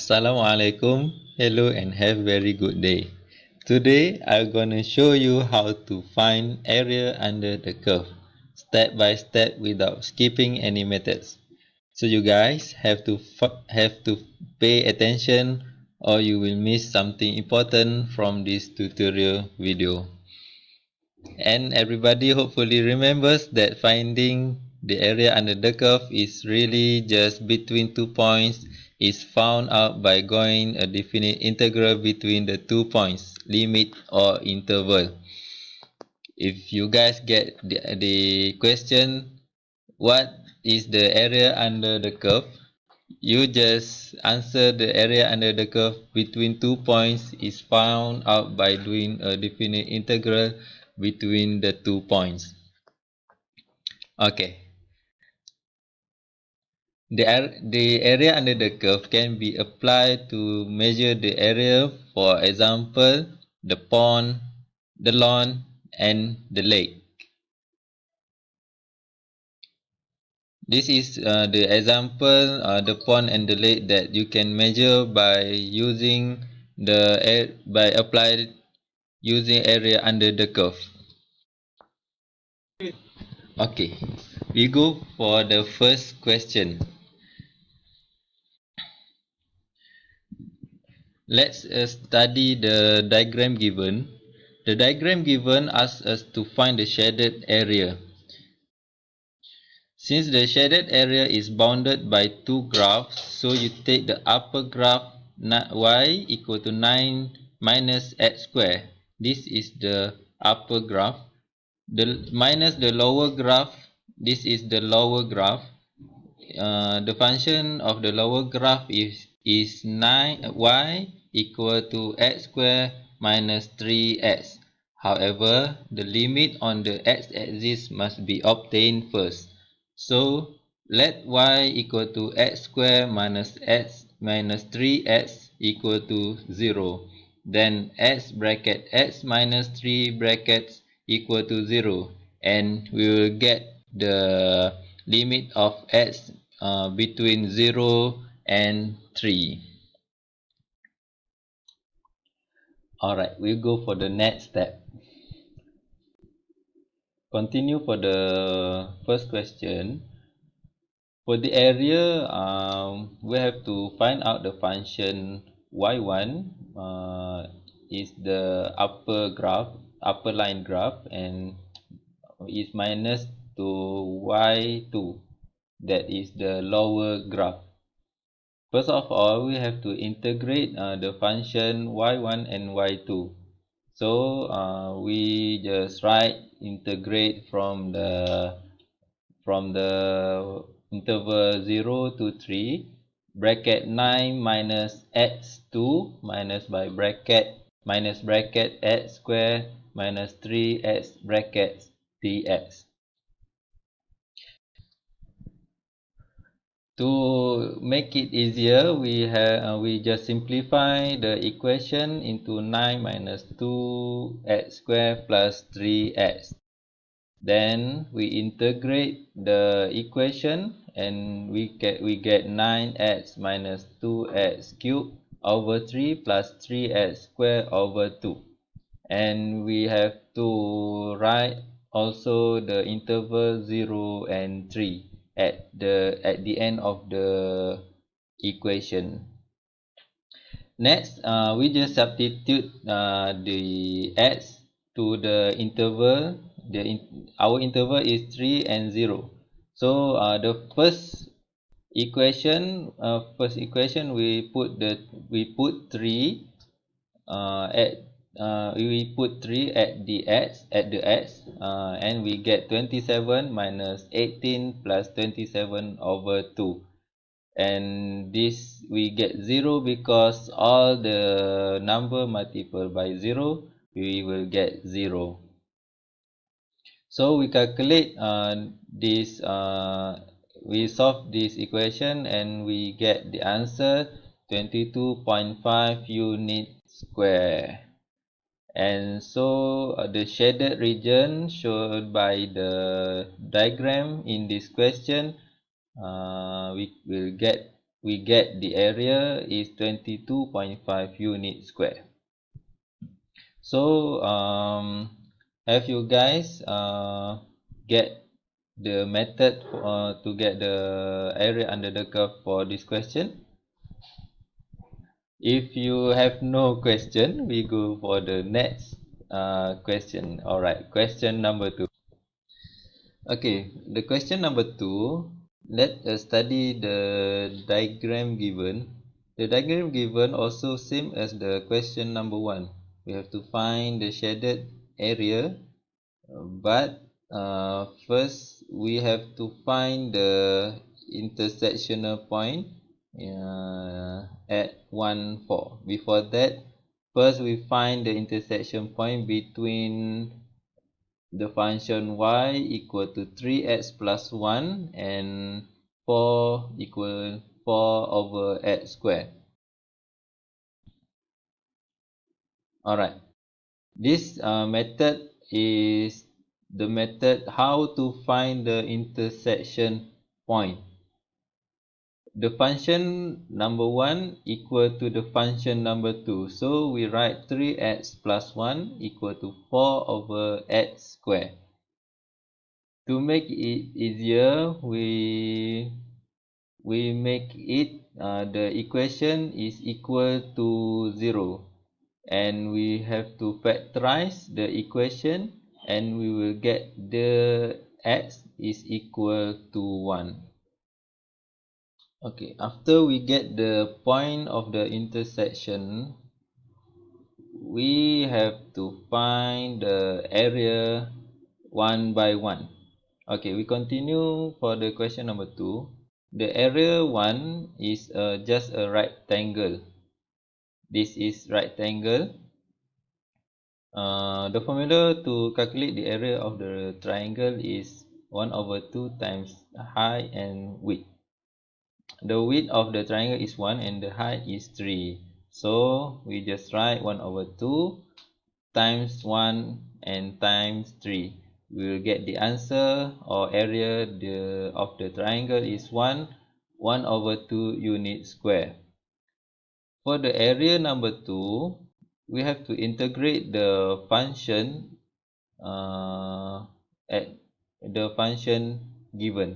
Assalamualaikum. Hello and have very good day. Today I'm gonna show you how to find area under the curve step by step without skipping any methods. So you guys have to pay attention or you will miss something important from this tutorial video. And everybody hopefully remembers that finding the area under the curve is really just between 2 points is found out by going a definite integral between the 2 points, limit or interval. If you guys get the question, what is the area under the curve? You just answer the area under the curve between 2 points is found out by doing a definite integral between the 2 points. Okay, the area under the curve can be applied to measure the area, for example, the pond, the lawn, and the lake. This is the example, the pond and the lake that you can measure by using by applied using area under the curve. Okay, we go for the first question. Let's study the diagram given. The diagram given asks us to find the shaded area. Since the shaded area is bounded by two graphs, so you take the upper graph y equal to 9 minus x square. This is the upper graph. Minus the lower graph. This is the lower graph. The function of the lower graph is 9y equal to x square minus 3x. However, the limit on the x-axis must be obtained first. So let y equal to x square minus x minus 3x equal to 0. Then x bracket x minus 3 brackets equal to 0, and we will get the limit of x between 0 and 3. Alright, we'll go for the next step. Continue for the first question. For the area, we have to find out the function y1 is the upper line graph, and is minus to y2, that is the lower graph. First of all, we have to integrate the function y1 and y2. So we just write integrate from the interval 0 to 3, bracket 9 minus x2 minus bracket x square minus 3x bracket dx. To make it easier, we just simplify the equation into 9 minus 2x square plus 3x. Then we integrate the equation and we get 9x minus 2x cubed over 3 plus 3x square over 2. And we have to write also the interval 0 and 3 at the end of the equation. Next, we just substitute the x to the interval. Our interval is 3 and 0. So the first equation, we put 3 we put 3 at the x, and we get 27 minus 18 plus 27 over 2. And this we get 0 because all the number multiplied by 0, we will get 0. So we calculate this, we solve this equation and we get the answer 22.5 unit square. And so the shaded region shown by the diagram in this question, we will get we get the area is 22.5 unit square. So have you guys get the method to get the area under the curve for this question? If you have no question, we go for the next question. Alright, question number 2. Okay, the question number 2, let us study the diagram given. The diagram given also same as the question number 1. We have to find the shaded area, but first we have to find the intersectional point at 1, 4. Before that, first we find the intersection point between the function y equal to 3x plus 1 and 4 equal 4 over x squared. Alright, this method is the method how to find the intersection point. The function number 1 equal to the function number 2. So we write 3x plus 1 equal to 4 over x squared. To make it easier, we make it the equation is equal to 0. And we have to factorize the equation and we will get the x is equal to 1. Okay, after we get the point of the intersection, we have to find the area one by one. Okay, we continue for the question number 2. The area 1 is just a rectangle. This is rectangle. The formula to calculate the area of the triangle is 1 over 2 times height and width. The width of the triangle is 1 and the height is 3. So we just write 1 over 2 times 1 and times 3. We will get the answer or area of the triangle is 1 over 2 unit square. For the area number 2, we have to integrate the function at the function given.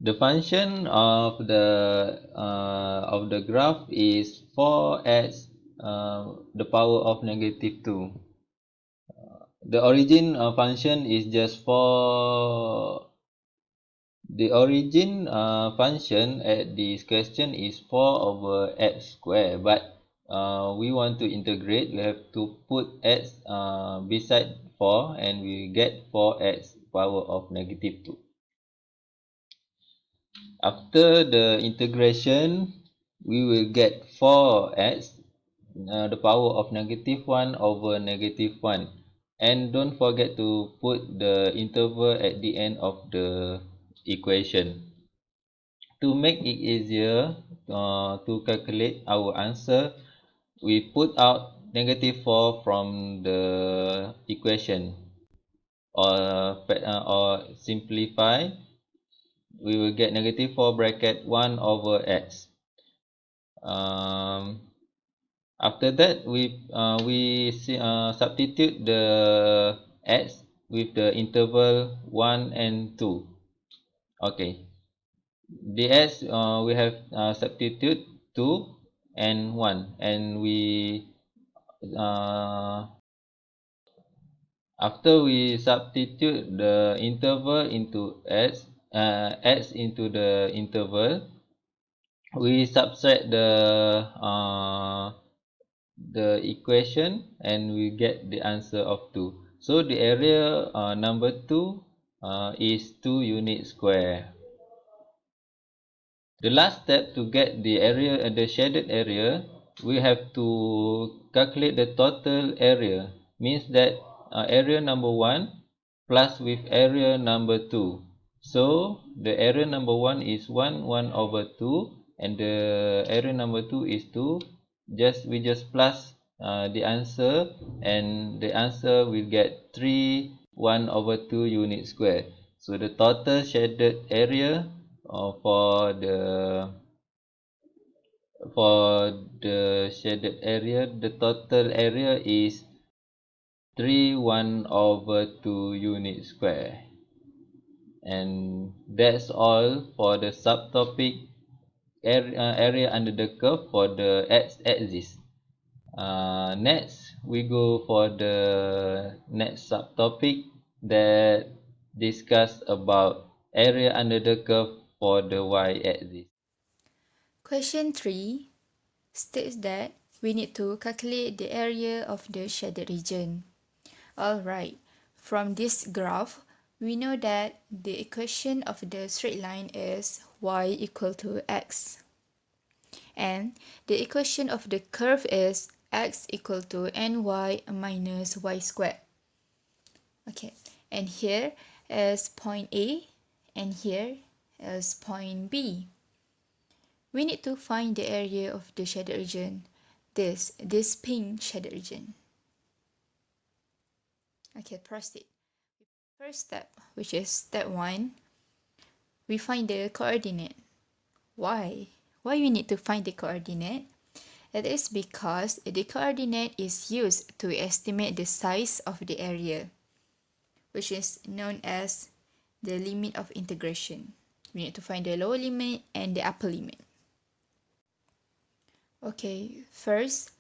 The function of the graph is 4x the power of negative 2. The origin function is just the origin function at this question is 4 over x square, but we want to integrate. We have to put x beside 4 and we get 4x power of negative 2. After the integration, we will get 4x the power of negative 1 over negative 1. And don't forget to put the interval at the end of the equation. To make it easier to calculate our answer, we put out negative 4 from the equation, or simplify. We will get negative 4 bracket 1 over x. After that, we substitute the x with the interval 1 and 2. Okay, the x we have substitute 2 and 1, and we after we substitute the interval into x into the interval, we subtract the equation and we get the answer of 2. So the area number 2 is 2 unit square. The last step to get the area, the shaded area, we have to calculate the total area. Means that area number 1 plus with area number 2. So the area number 1 is 1 over 2 and the area number 2 is 2. We just plus the answer, and the answer will get 3 1 over 2 unit square. So the total shaded area For the shaded area, the total area is 3 1/2 unit square. And that's all for the subtopic area under the curve for the x-axis. Next, we go for the next subtopic that discuss about area under the curve for the y-axis. Question 3 states that we need to calculate the area of the shaded region. Alright, from this graph, we know that the equation of the straight line is y equal to x. And the equation of the curve is x equal to ny minus y squared. Okay, and here is point A, and here is point B. We need to find the area of the shaded region, this pink shaded region. Okay, proceed. First step, which is step 1, we find the coordinate. Why? Why we need to find the coordinate? It is because the coordinate is used to estimate the size of the area, which is known as the limit of integration. We need to find the lower limit and the upper limit. Okay, first,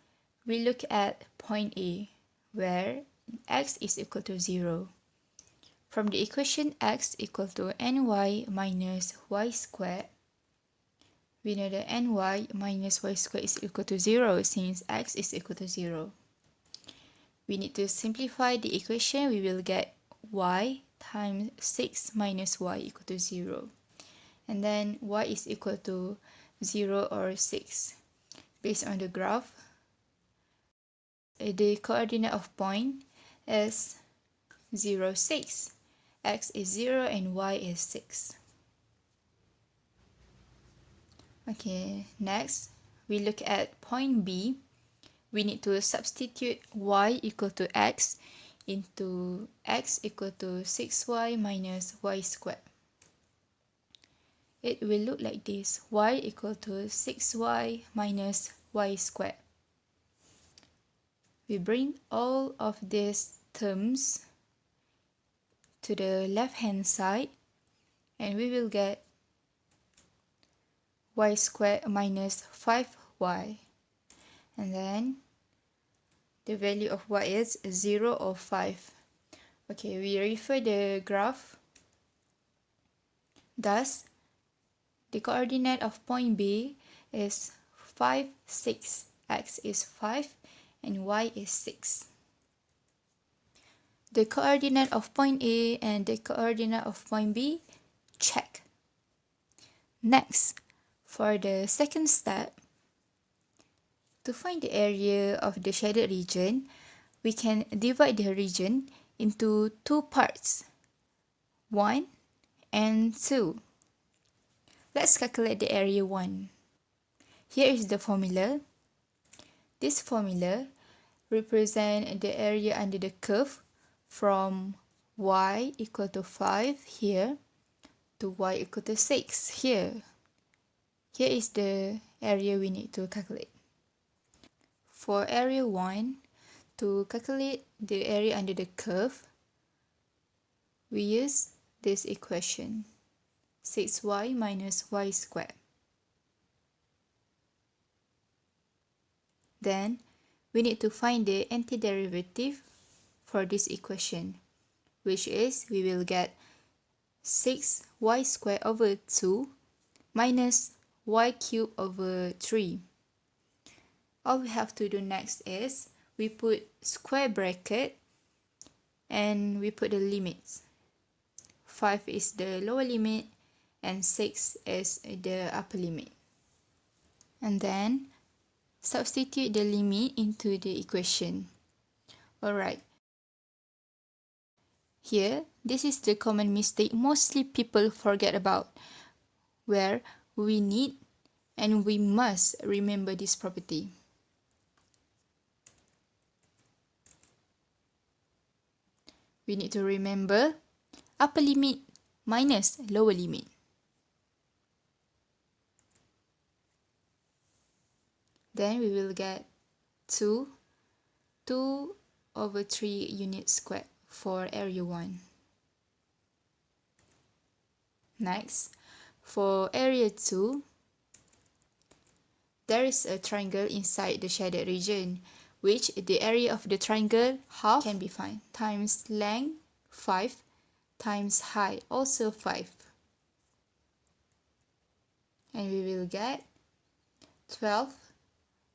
we look at point A, where x is equal to 0. From the equation x equal to ny minus y squared, we know that ny minus y squared is equal to 0 since x is equal to 0. We need to simplify the equation. We will get y times 6 minus y equal to 0. And then y is equal to 0 or 6. Based on the graph, the coordinate of point is 0, 6. X is 0 and y is 6. Okay, next, we look at point B. We need to substitute y equal to x into x equal to 6y minus y squared. It will look like this, y equal to 6y minus y squared. We bring all of these terms to the left hand side and we will get y squared minus 5y. And then the value of y is 0 or 5. Okay, we refer the graph. Thus, the coordinate of point B is 5, 6. X is 5 and y is 6. The coordinate of point A and the coordinate of point B, check. Next, for the second step, to find the area of the shaded region, we can divide the region into two parts, 1 and 2. Let's calculate the area 1. Here is the formula. This formula represents the area under the curve from y equal to 5 here to y equal to 6 here. Here is the area we need to calculate. For area 1, to calculate the area under the curve, we use this equation, 6y minus y squared. Then, we need to find the antiderivative for this equation, which is we will get 6y squared over 2 minus y cubed over 3. All we have to do next is we put square bracket and we put the limits. 5 is the lower limit and 6 is the upper limit. And then substitute the limit into the equation. Alright. Here, this is the common mistake mostly people forget about, where we need and we must remember this property. We need to remember upper limit minus lower limit. Then we will get 2 over 3 units squared for area 1. Next, for area 2, there is a triangle inside the shaded region, which the area of the triangle half can be found, times length 5 times height also 5. And we will get 12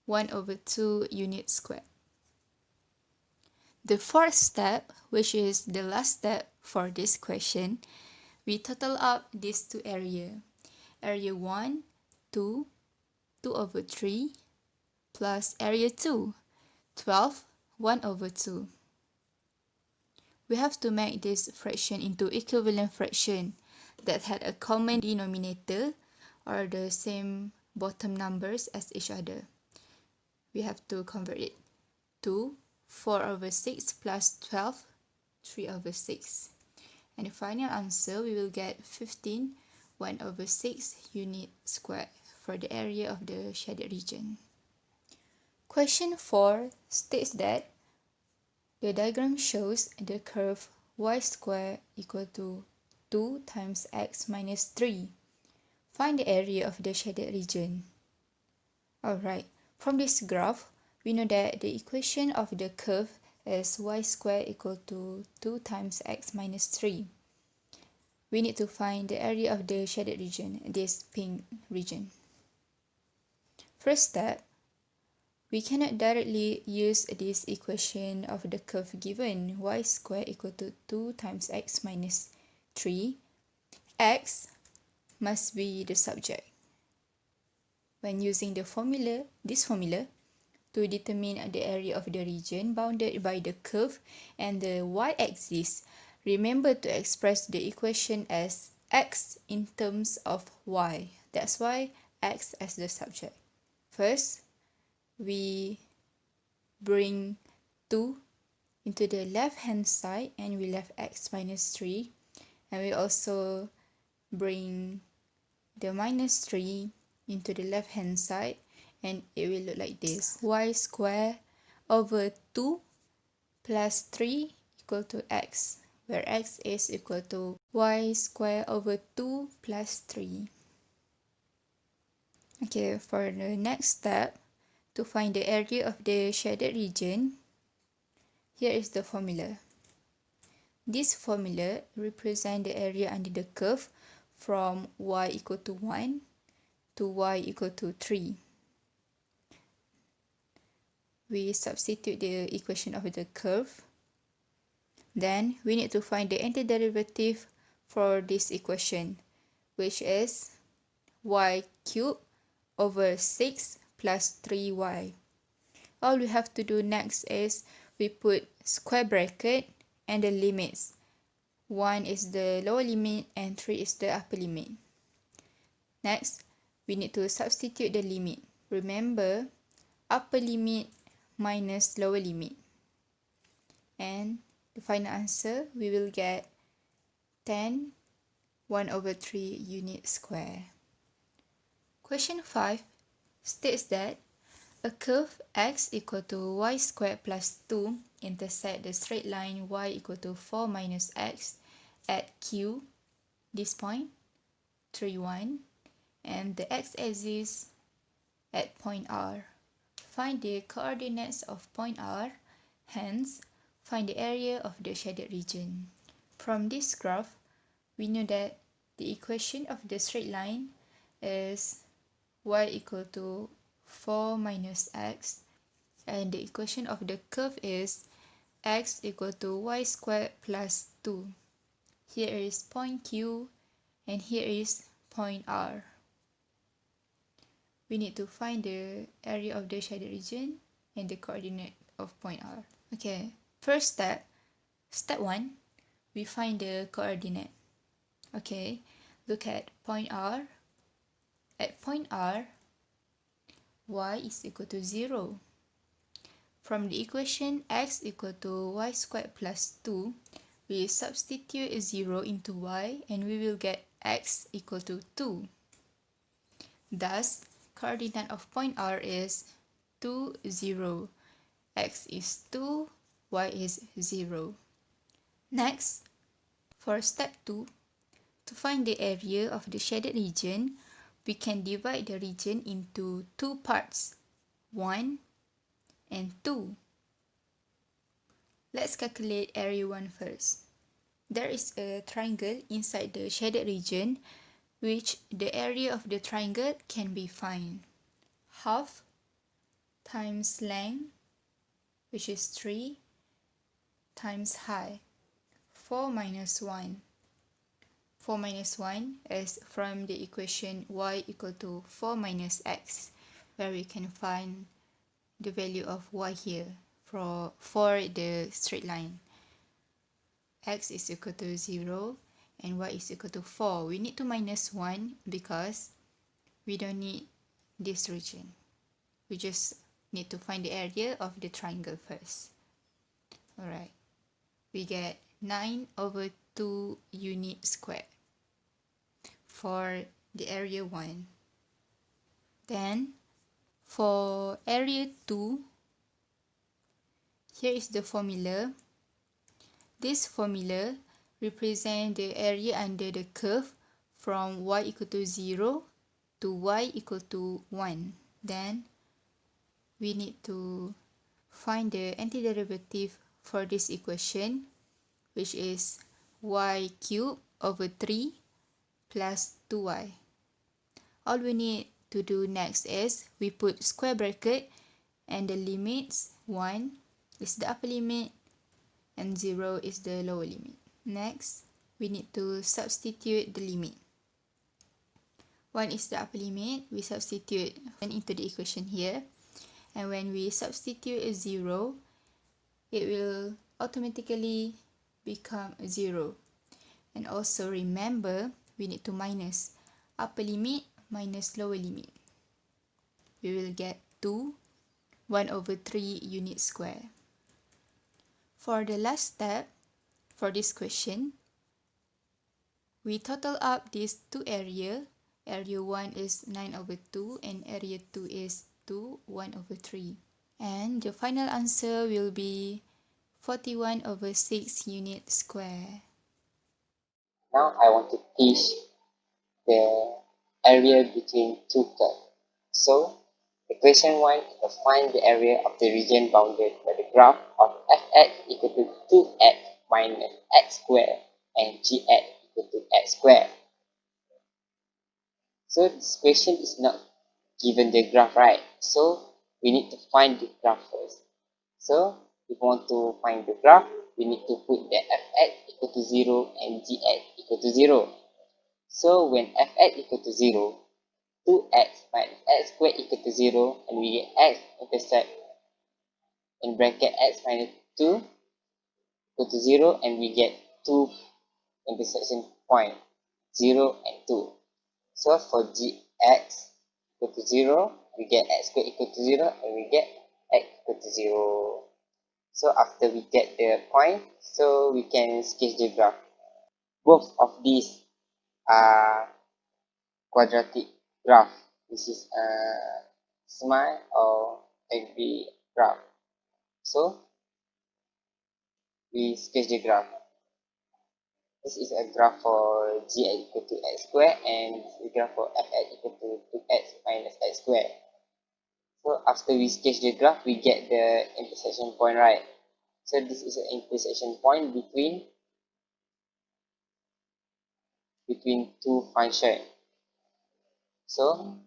1 over 2 units squared. The fourth step, which is the last step for this question, we total up these two areas. Area 1, 2 over 3 plus area 2, 12, 1 over 2. We have to make this fraction into equivalent fraction that had a common denominator or the same bottom numbers as each other. We have to convert it to 4 over 6 plus 12, 3 over 6. And the final answer, we will get 15, 1 over 6 unit squared for the area of the shaded region. Question 4 states that the diagram shows the curve y squared equal to 2 times x minus 3. Find the area of the shaded region. Alright, from this graph, we know that the equation of the curve is y squared equal to 2 times x minus 3. We need to find the area of the shaded region, this pink region. First step, we cannot directly use this equation of the curve given y squared equal to 2 times x minus 3. X must be the subject. When using the formula, this formula, to determine the area of the region bounded by the curve and the y-axis, remember to express the equation as x in terms of y. That's why x as the subject. First, we bring 2 into the left-hand side and we left x minus 3. And we also bring the minus 3 into the left-hand side and it will look like this. Y squared over 2 plus 3 equal to x, where x is equal to y squared over 2 plus 3. Okay, for the next step, to find the area of the shaded region, here is the formula. This formula represents the area under the curve from y equal to 1 to y equal to 3. We substitute the equation of the curve. Then we need to find the antiderivative for this equation, which is y cubed over 6 plus 3y. All we have to do next is we put square bracket and the limits. 1 is the lower limit and 3 is the upper limit. Next, we need to substitute the limit. Remember, upper limit minus lower limit. And the final answer, we will get 10, 1 over 3 unit square. Question 5 states that a curve x equal to y squared plus 2 intersect the straight line y equal to 4 minus x at Q, this point, 3, 1, and the x-axis at point R. Find the coordinates of point R, hence find the area of the shaded region. From this graph, we know that the equation of the straight line is y equal to 4 minus x, and the equation of the curve is x equal to y squared plus 2. Here is point Q and here is point R. We need to find the area of the shaded region and the coordinate of point R. Okay, first step, step 1, we find the coordinate. Okay, look at point R. At point R, y is equal to 0. From the equation x equal to y squared plus 2, we substitute 0 into y and we will get x equal to 2. Thus, coordinate of point R is 2, 0. X is 2, Y is 0. Next, for step 2, to find the area of the shaded region, we can divide the region into two parts, 1 and 2. Let's calculate area 1 first. There is a triangle inside the shaded region, which the area of the triangle can be found. Half times length, which is 3, times height, 4 minus 1. 4 minus 1 is from the equation y equal to 4 minus x, where we can find the value of y here for the straight line. X is equal to 0 and y is equal to 4. We need to minus 1 because we don't need this region. We just need to find the area of the triangle first. Alright, we get 9 over 2 unit square for the area 1. Then for area 2, here is the formula. This formula represents the area under the curve from y equal to 0 to y equal to 1. Then we need to find the antiderivative for this equation, which is y cubed over 3 plus 2y. All we need to do next is we put square bracket and the limits. 1 is the upper limit and 0 is the lower limit. Next, we need to substitute the limit. 1 is the upper limit. We substitute 1 into the equation here. And when we substitute a 0, it will automatically become 0. And also remember, we need to minus upper limit minus lower limit. We will get 2, 1 over 3 unit square. For the last step, for this question, we total up these two areas. Area 1 is 9 over 2 and area 2 is 2, 1 over 3. And the final answer will be 41 over 6 unit square. Now I want to teach the area between two curves. So, the question 1 is to find the area of the region bounded by the graph of fx equal to 2x minus x squared and gx equal to x squared. So, this question is not given the graph, right? So, we need to find the graph first. So, if we want to find the graph, we need to put the fx equal to 0 and gx equal to 0. So, when fx equal to 0, 2x minus x squared equal to 0, and we get x intercept in bracket x minus 2 equal to 0, and we get 2 intersection point, 0 and 2. So for gx equal to 0, we get x squared equal to 0, and we get x equal to 0. So after we get the point, so we can sketch the graph. Both of these are quadratic graph. This is a smile or angry graph. So we sketch the graph. This is a graph for g equal to x squared and the graph for fx equal to 2x minus x squared. So after we sketch the graph, we get the intersection point, right? So this is an intersection point between two functions. So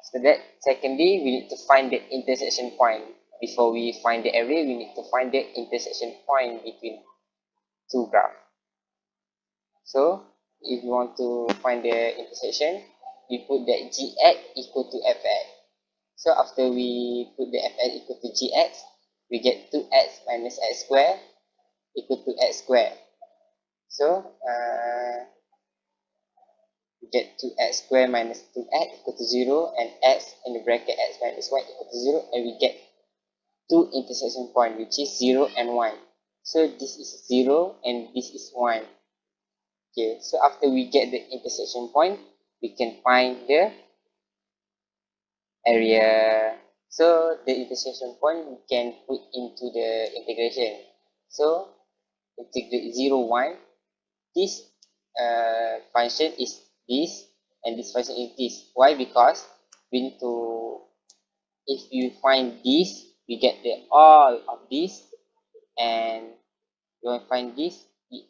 after that, secondly, we need to find the intersection point. Before we find the area, we need to find the intersection point between two graphs. So if you want to find the intersection, we put that gx equal to fx. So after we put the fx equal to gx, we get 2x minus x squared equal to x squared. So we get 2x squared minus 2x equal to 0, and x in the bracket x minus 1 equal to 0, and we get two intersection point, which is 0 and 1. So this is 0 and this is 1. Okay, so after we get the intersection point, we can find the area. So the intersection point we can put into the integration. So integrate 0, 1. This function is this, and this function is this. Why? Because we need to, if you find this, we get the all of this, and you want to find this, we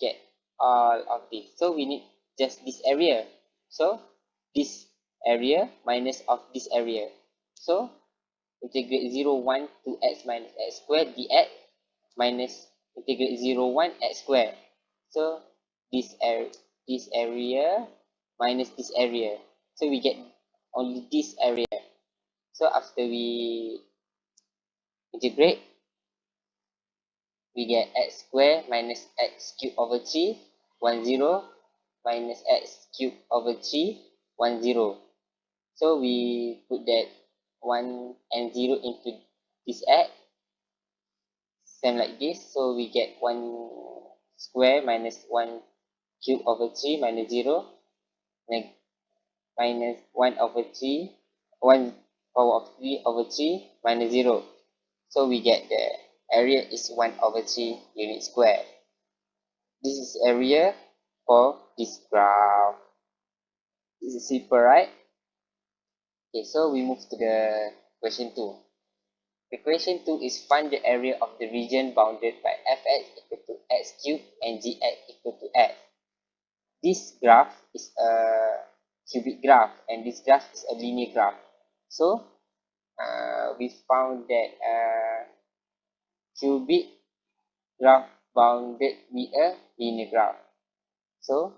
get all of this. So we need just this area. So this area minus of this area. So integrate 0, 1 to x minus x squared dx minus integrate 0, 1 x squared. So this area minus this area. So we get only this area. So after we integrate, we get x squared minus x cubed over 3, 1, 0, minus x cubed over 3, 1, 0. So we put that 1 and 0 into this x, same like this. So we get 1 square minus 1 cube over 3 minus 0, minus 1 over 3, 1 power of 3 over 3 minus 0. So we get the area is 1 over 3 unit square. This is area for this graph. This is simple, right? Okay, so we move to the question 2. The question 2 is find the area of the region bounded by fx equal to x cubed and gx equal to x. This graph is a cubic graph and this graph is a linear graph. So we found that cubic graph bounded with a linear graph. So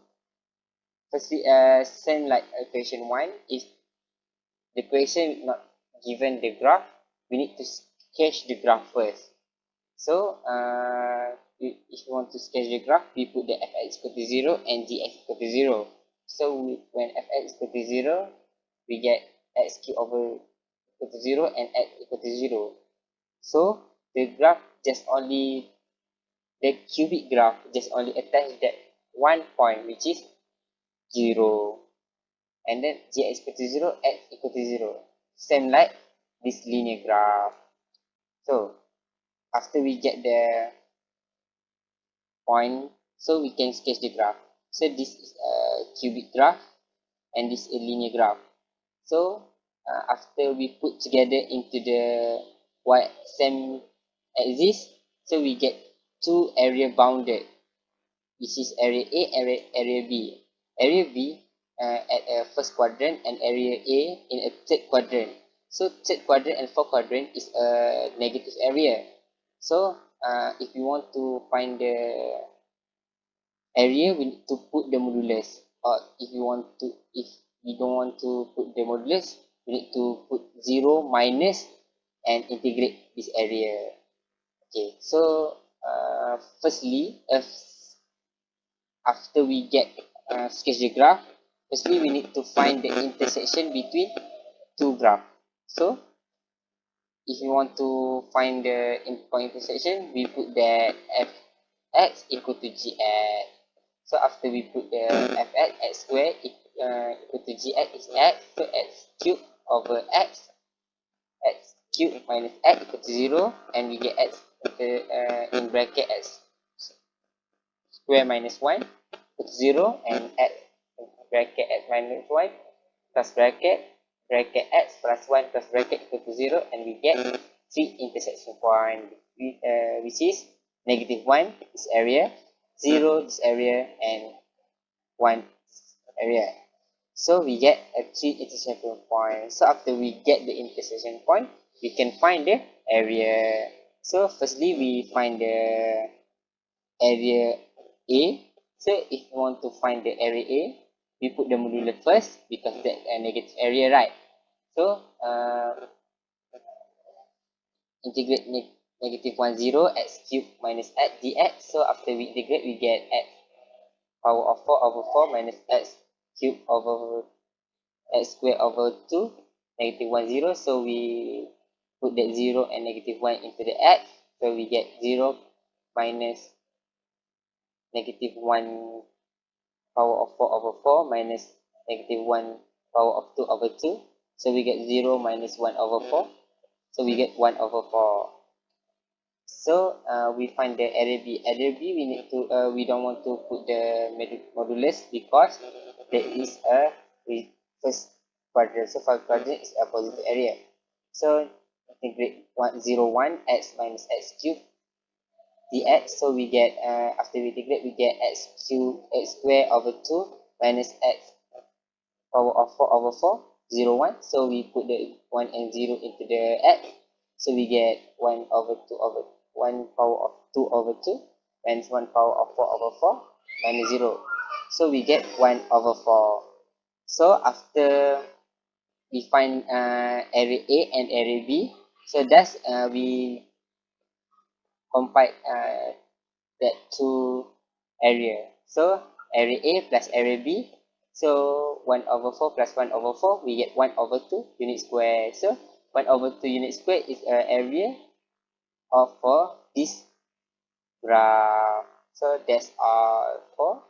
firstly, same like equation 1, if the equation not given the graph, we need to sketch the graph first. So if you want to sketch the graph, we put the fx equal to 0 and gx equal to 0. So when fx equal to 0, we get x cubed over equal to 0 and x equal to 0. So the graph just only, the cubic graph just only attach that one point, which is 0. And then gx equal to 0, x equal to 0. Same like this linear graph. So after we get the point, so we can sketch the graph. So this is a cubic graph and this is a linear graph. So after we put together into the same axis, so we get two area bounded, which is area A and area B. Area B at a first quadrant and area A in a third quadrant. So third quadrant and fourth quadrant is a negative area. So if you want to find the area, we need to put the modulus. Or if we don't want to put the modulus, we need to put 0 minus and integrate this area. Okay, so firstly, after we get sketch the graph, firstly we need to find the intersection between two graphs. So if you want to find the point intersection, we put the fx equal to gx. So after we put the fx, x squared equal to gx is x. So x cubed over x cubed minus x equal to 0, and we get x in bracket x square minus 1 equal to 0, and x bracket x minus 1 plus bracket x plus 1 plus bracket equal to 0, and we get 3 intersection point, which is negative 1 this area, 0 this area, and 1 area. So we get a 3 intersection point. So after we get the intersection point, we can find the area. So firstly we find the area A. So if we want to find the area A, we put the modular first because that's a negative area, right? So integrate negative 1, 0, x cubed minus x dx. So after we integrate, we get x power of 4 over 4 minus x cubed over x squared over 2, negative 1, 0. So we put that 0 and negative 1 into the x. So we get 0 minus negative 1 power of 4 over 4 minus negative 1 power of 2 over 2. So we get 0 minus 1 over 4. So we get 1 over 4. So we find the area B. Area B we need to we don't want to put the modulus because there is a first quadrant. So first quadrant is a positive area. So integrate 1 x minus x cube dx. So we get after we integrate we get x square over 2 minus x power of 4 over 4, 0, 1. So we put the 1 and 0 into the x. So we get 1 over 2 over 1 power of 2 over 2 minus 1 power of 4 over 4 minus 0. So we get 1 over 4. So after we find area A and area B, so that's we combine that two area. So area A plus area B. So 1 over 4 plus 1 over 4, we get 1 over 2 unit square. So 1 over 2 unit square is an area of for this graph. So that's all for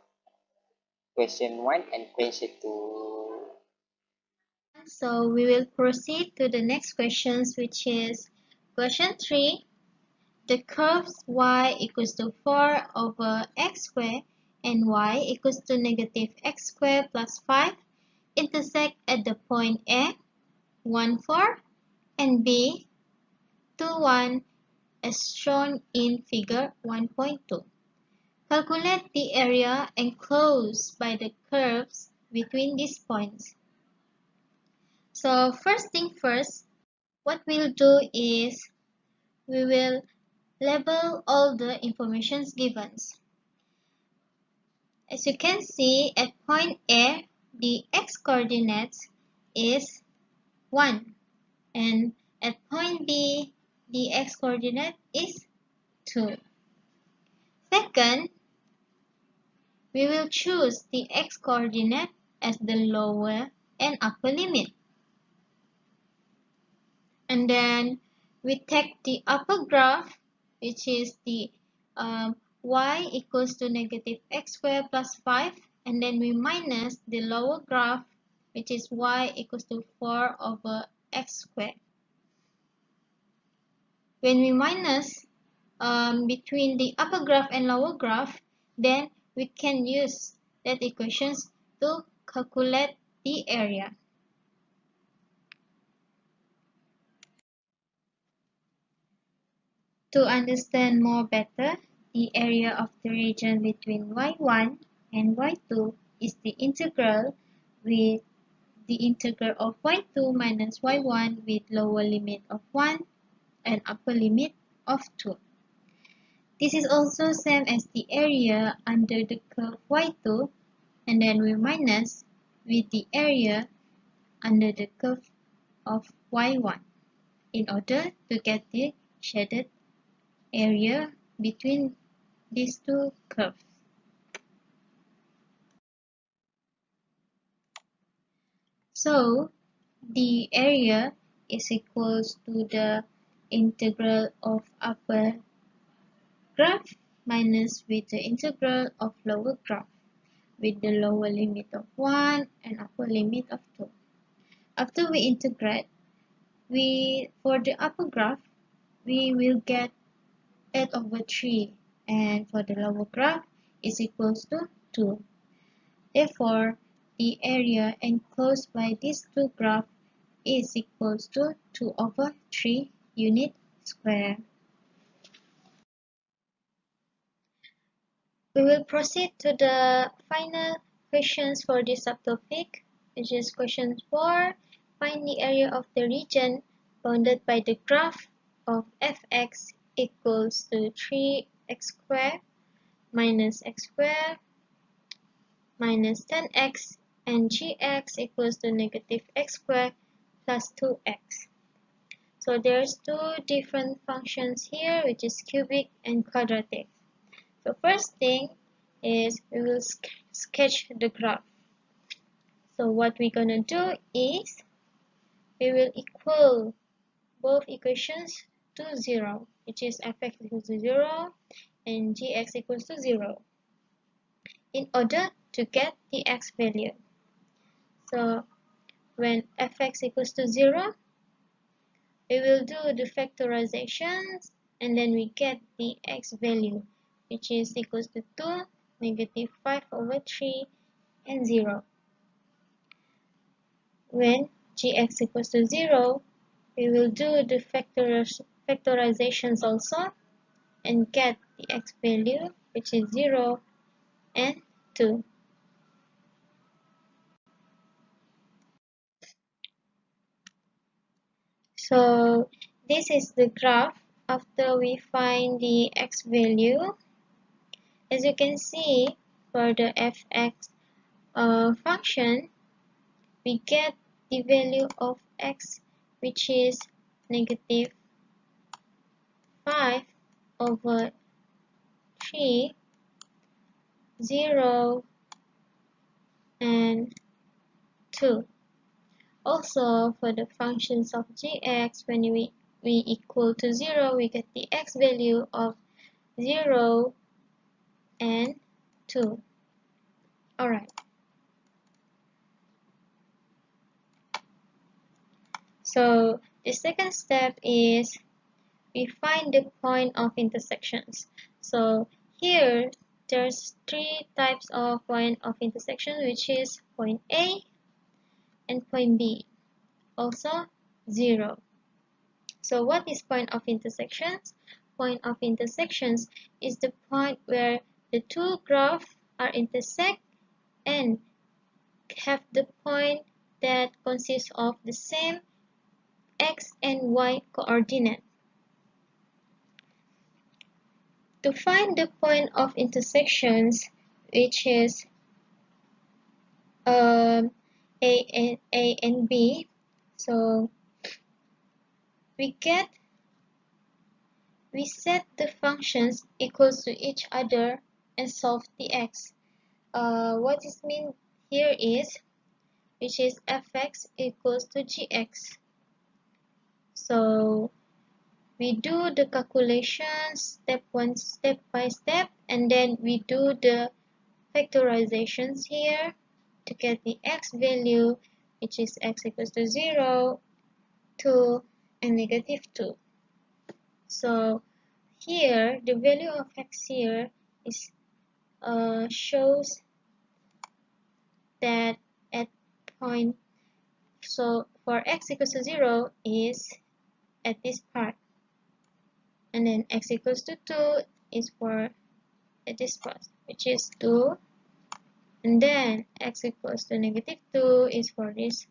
question 1 and question 2. So we will proceed to the next questions, which is question 3. The curves y equals to 4 over x squared and y equals to negative x squared plus 5 intersect at the point A, 1, 4 and B, 2, 1 as shown in figure 1.2. Calculate the area enclosed by the curves between these points. So first thing first, what we'll do is we will label all the informations given. As you can see, at point A, the x-coordinates is 1, and at point B, the x-coordinate is 2. Second, we will choose the x-coordinate as the lower and upper limit. And then we take the upper graph, which is the y equals to negative x squared plus 5, and then we minus the lower graph, which is y equals to 4 over x squared. When we minus between the upper graph and lower graph, then we can use that equations to calculate the area. To understand more better, the area of the region between y1 and y2 is the integral with the integral of y2 minus y1 with lower limit of 1 and upper limit of 2. This is also same as the area under the curve y2, and then we minus with the area under the curve of y1 in order to get the shaded area between these two curves. So the area is equals to the integral of upper graph minus with the integral of lower graph with the lower limit of 1 and upper limit of 2. After we integrate, for the upper graph, we will get 8 over 3, and for the lower graph is equals to 2. Therefore, the area enclosed by these two graphs is equals to 2 over 3 unit square. We will proceed to the final questions for this subtopic, which is question 4. Find the area of the region bounded by the graph of fx equals to 3x squared minus x squared minus 10x and gx equals to negative x squared plus 2x. So there's two different functions here, which is cubic and quadratic. So first thing is we will sketch the graph. So what we're gonna do is we will equal both equations to 0, which is fx equals to 0 and gx equals to 0 in order to get the x value. So when fx equals to 0, we will do the factorizations and then we get the x value, which is equals to 2, negative 5 over 3, and 0. When gx equals to 0, we will do the factorizations also and get the x value, which is 0 and 2. So this is the graph after we find the x value. As you can see, for the fx function, we get the value of x, which is negative 5 over 3, 0, and 2. Also, for the functions of gx, when we equal to 0, we get the x value of 0 and 2. Alright. So the second step is we find the point of intersections. So here there's 3 types of point of intersection, which is point A and point B. Also 0. So what is point of intersections? Point of intersections is the point where the two graphs are intersect and have the point that consists of the same x and y coordinate. To find the point of intersections, which is A and B, so we set the functions equals to each other and solve the x. What this means here is, which is fx equals to gx. So we do the calculations step by step, and then we do the factorizations here to get the x value, which is x equals to 0, 2, and negative 2. So here the value of x here is shows that at point, so for x equals to 0 is at this part, and then x equals to 2 is for at this part, which is 2, and then x equals to negative 2 is for this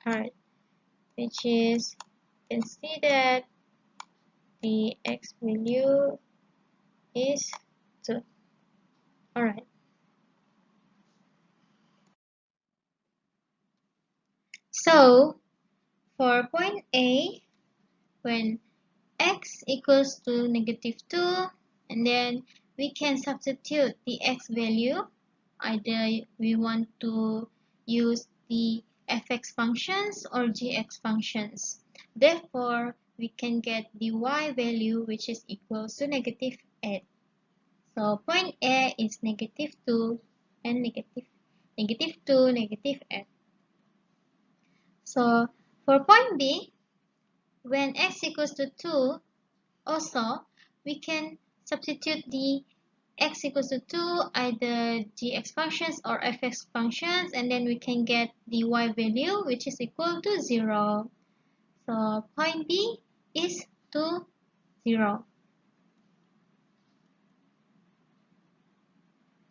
part, which is, you can see that the x value is 2. Alright. So for point A, when x equals to negative 2, and then we can substitute the x value. Either we want to use the fx functions or gx functions. Therefore, we can get the y value, which is equals to negative 8. So point A is negative 2 and negative 2, negative 8. So for point B, when x equals to 2, also we can substitute the x equals to 2, either gx functions or fx functions, and then we can get the y value, which is equal to 0. So point B is 2, 0.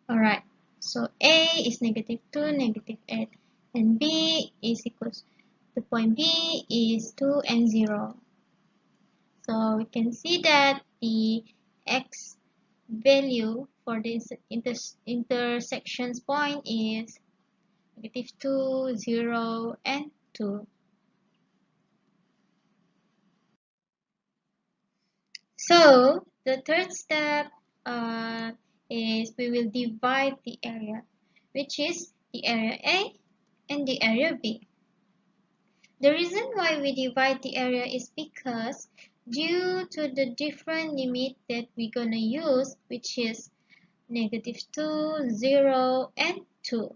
Alright, so A is negative 2, negative 8, and B is equals to point B is 2 and 0. So we can see that the x value for this intersections point is negative 2, 0, and 2. So the third step is we will divide the area, which is the area A and the area B. The reason why we divide the area is because due to the different limit that we're gonna use, which is negative 2, 0, and 2.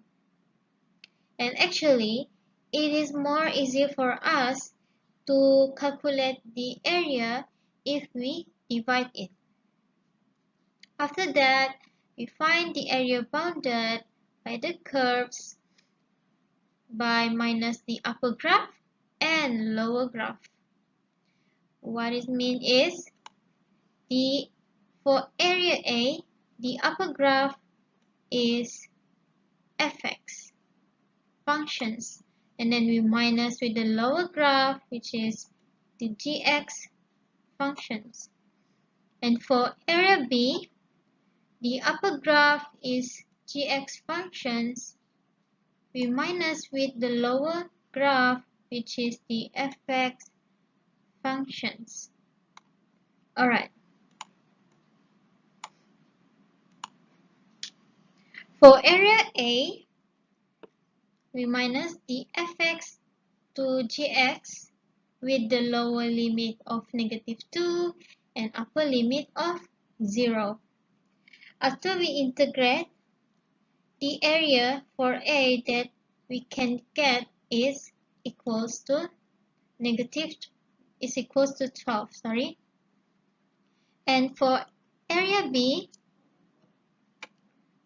And actually, it is more easy for us to calculate the area if we divide it. After that, we find the area bounded by the curves by minus the upper graph and lower graph. What it means is for area A, the upper graph is fx functions, and then we minus with the lower graph, which is the gx functions. And for area B, the upper graph is gx functions. We minus with the lower graph, which is the fx functions. Alright. For area A, we minus the fx to gx with the lower limit of -2 and upper limit of 0. After we integrate, the area for A that we can get is equals to 12, And for area B,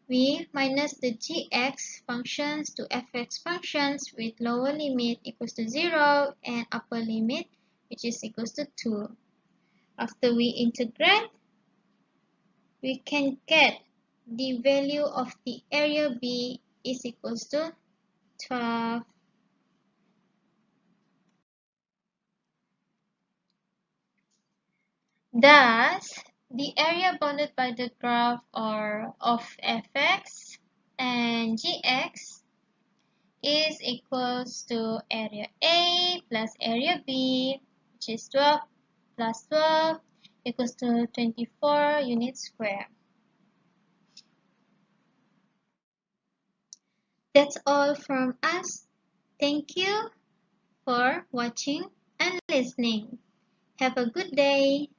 we minus the gx functions to fx functions with lower limit equals to 0 and upper limit which is equals to 2. After we integrate, we can get the value of the area B is equals to 12. Thus, the area bounded by the graph of fx and gx is equals to area A plus area B, which is 12 plus 12 equals to 24 units square. That's all from us. Thank you for watching and listening. Have a good day.